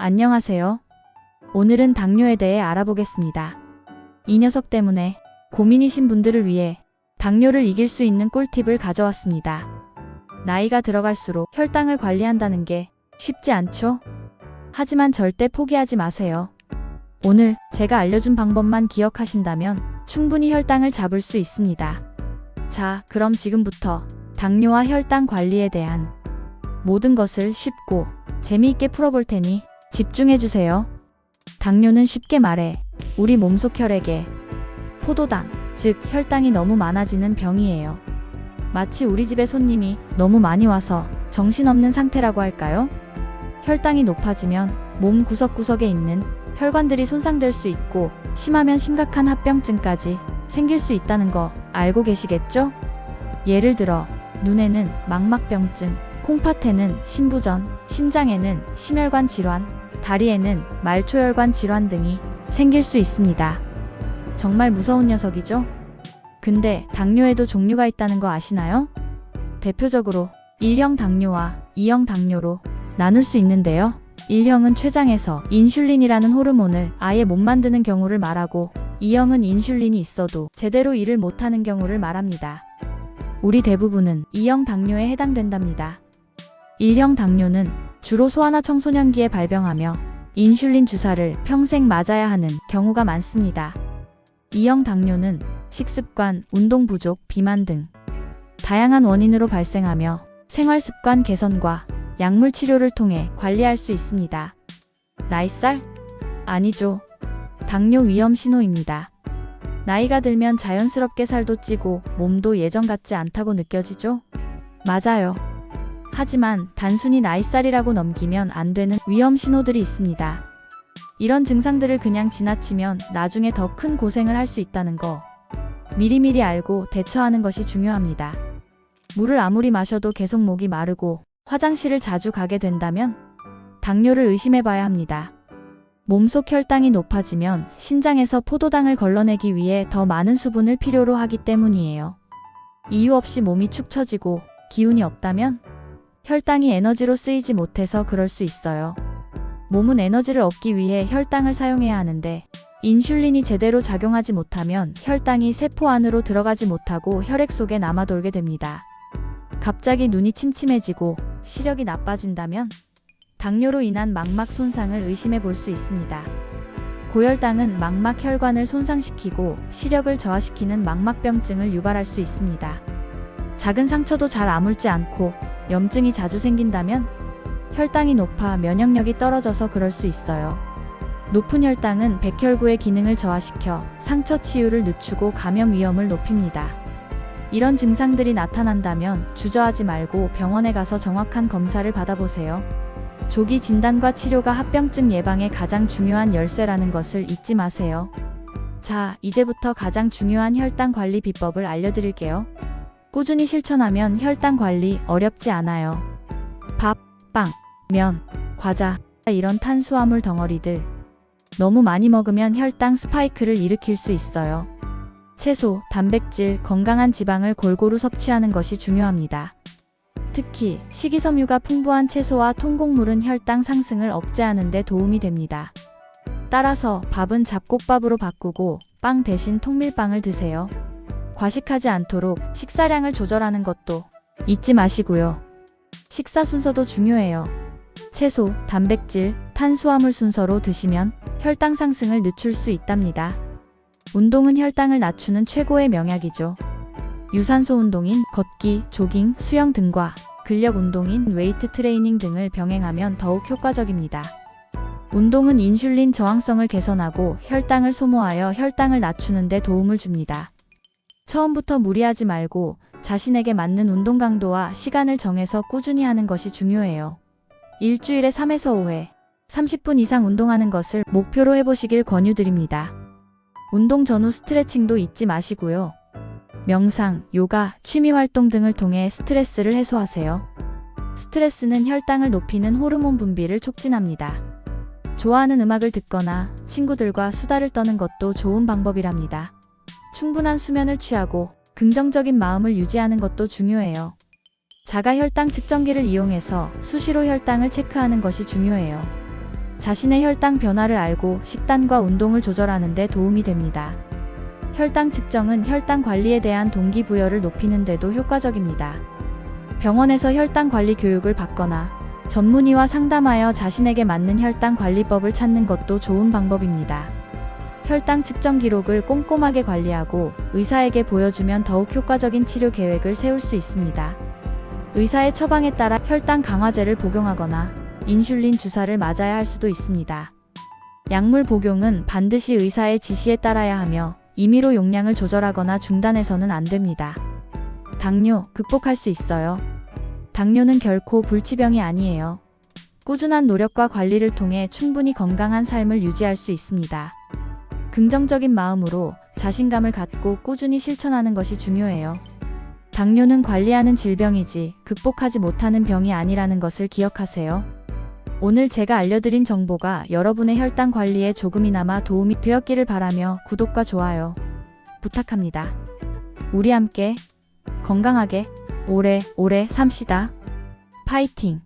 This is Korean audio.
안녕하세요. 오늘은 당뇨에 대해 알아보겠습니다. 이 녀석 때문에 고민이신 분들을 위해 당뇨를 이길 수 있는 꿀팁을 가져왔습니다. 나이가 들어갈수록 혈당을 관리한다는 게 쉽지 않죠? 하지만 절대 포기하지 마세요. 오늘 제가 알려준 방법만 기억하신다면 충분히 혈당을 잡을 수 있습니다. 자, 그럼 지금부터 당뇨와 혈당 관리에 대한 모든 것을 쉽고 재미있게 풀어볼 테니 집중해주세요. 당뇨는 쉽게 말해 우리 몸속 혈액에 포도당, 즉 혈당이 너무 많아지는 병이에요. 마치 우리 집에 손님이 너무 많이 와서 정신없는 상태라고 할까요? 혈당이 높아지면 몸 구석구석에 있는 혈관들이 손상될 수 있고 심하면 심각한 합병증까지 생길 수 있다는 거 알고 계시겠죠? 예를 들어 눈에는 망막병증, 콩팥에는 심부전, 심장에는 심혈관 질환, 다리에는 말초혈관 질환 등이 생길 수 있습니다. 정말 무서운 녀석이죠? 근데 당뇨에도 종류가 있다는 거 아시나요? 대표적으로 1형 당뇨와 2형 당뇨로 나눌 수 있는데요. 1형은 췌장에서 인슐린이라는 호르몬을 아예 못 만드는 경우를 말하고 2형은 인슐린이 있어도 제대로 일을 못하는 경우를 말합니다. 우리 대부분은 2형 당뇨에 해당된답니다. 1형 당뇨는 주로 소아나 청소년기에 발병하며 인슐린 주사를 평생 맞아야 하는 경우가 많습니다. 2형 당뇨는 식습관, 운동 부족, 비만 등 다양한 원인으로 발생하며 생활습관 개선과 약물 치료를 통해 관리할 수 있습니다. 나이살? 아니죠. 당뇨 위험 신호입니다. 나이가 들면 자연스럽게 살도 찌고 몸도 예전 같지 않다고 느껴지죠? 맞아요. 하지만 단순히 나이살이라고 넘기면 안 되는 위험 신호들이 있습니다. 이런 증상들을 그냥 지나치면 나중에 더 큰 고생을 할 수 있다는 거 미리미리 알고 대처하는 것이 중요합니다. 물을 아무리 마셔도 계속 목이 마르고 화장실을 자주 가게 된다면 당뇨를 의심해봐야 합니다. 몸속 혈당이 높아지면 신장에서 포도당을 걸러내기 위해 더 많은 수분을 필요로 하기 때문이에요. 이유 없이 몸이 축 처지고 기운이 없다면 혈당이 에너지로 쓰이지 못해서 그럴 수 있어요. 몸은 에너지를 얻기 위해 혈당을 사용해야 하는데 인슐린이 제대로 작용하지 못하면 혈당이 세포 안으로 들어가지 못하고 혈액 속에 남아돌게 됩니다. 갑자기 눈이 침침해지고 시력이 나빠진다면 당뇨로 인한 망막 손상을 의심해 볼 수 있습니다. 고혈당은 망막 혈관을 손상시키고 시력을 저하시키는 망막병증을 유발할 수 있습니다. 작은 상처도 잘 아물지 않고 염증이 자주 생긴다면 혈당이 높아 면역력이 떨어져서 그럴 수 있어요. 높은 혈당은 백혈구의 기능을 저하시켜 상처 치유를 늦추고 감염 위험을 높입니다. 이런 증상들이 나타난다면 주저하지 말고 병원에 가서 정확한 검사를 받아보세요. 조기 진단과 치료가 합병증 예방에 가장 중요한 열쇠라는 것을 잊지 마세요. 자, 이제부터 가장 중요한 혈당 관리 비법을 알려드릴게요. 꾸준히 실천하면 혈당 관리 어렵지 않아요. 밥, 빵, 면, 과자, 이런 탄수화물 덩어리들 너무 많이 먹으면 혈당 스파이크를 일으킬 수 있어요. 채소, 단백질, 건강한 지방을 골고루 섭취하는 것이 중요합니다. 특히 식이섬유가 풍부한 채소와 통곡물은 혈당 상승을 억제하는 데 도움이 됩니다. 따라서 밥은 잡곡밥으로 바꾸고 빵 대신 통밀빵을 드세요. 과식하지 않도록 식사량을 조절하는 것도 잊지 마시고요. 식사 순서도 중요해요. 채소, 단백질, 탄수화물 순서로 드시면 혈당 상승을 늦출 수 있답니다. 운동은 혈당을 낮추는 최고의 명약이죠. 유산소 운동인 걷기, 조깅, 수영 등과 근력 운동인 웨이트 트레이닝 등을 병행하면 더욱 효과적입니다. 운동은 인슐린 저항성을 개선하고 혈당을 소모하여 혈당을 낮추는 데 도움을 줍니다. 처음부터 무리하지 말고 자신에게 맞는 운동 강도와 시간을 정해서 꾸준히 하는 것이 중요해요. 일주일에 3에서 5회, 30분 이상 운동하는 것을 목표로 해보시길 권유드립니다. 운동 전후 스트레칭도 잊지 마시고요. 명상, 요가, 취미활동 등을 통해 스트레스를 해소하세요. 스트레스는 혈당을 높이는 호르몬 분비를 촉진합니다. 좋아하는 음악을 듣거나 친구들과 수다를 떠는 것도 좋은 방법이랍니다. 충분한 수면을 취하고 긍정적인 마음을 유지하는 것도 중요해요. 자가 혈당 측정기를 이용해서 수시로 혈당을 체크하는 것이 중요해요. 자신의 혈당 변화를 알고 식단과 운동을 조절하는 데 도움이 됩니다. 혈당 측정은 혈당 관리에 대한 동기부여를 높이는 데도 효과적입니다. 병원에서 혈당 관리 교육을 받거나 전문의와 상담하여 자신에게 맞는 혈당 관리법을 찾는 것도 좋은 방법입니다. 혈당 측정 기록을 꼼꼼하게 관리하고 의사에게 보여주면 더욱 효과적인 치료 계획을 세울 수 있습니다. 의사의 처방에 따라 혈당 강화제를 복용하거나 인슐린 주사를 맞아야 할 수도 있습니다. 약물 복용은 반드시 의사의 지시에 따라야 하며 임의로 용량을 조절하거나 중단해서는 안 됩니다. 당뇨, 극복할 수 있어요. 당뇨는 결코 불치병이 아니에요. 꾸준한 노력과 관리를 통해 충분히 건강한 삶을 유지할 수 있습니다. 긍정적인 마음으로 자신감을 갖고 꾸준히 실천하는 것이 중요해요. 당뇨는 관리하는 질병이지 극복하지 못하는 병이 아니라는 것을 기억하세요. 오늘 제가 알려드린 정보가 여러분의 혈당 관리에 조금이나마 도움이 되었기를 바라며 구독과 좋아요 부탁합니다. 우리 함께 건강하게 오래오래 삽시다. 파이팅!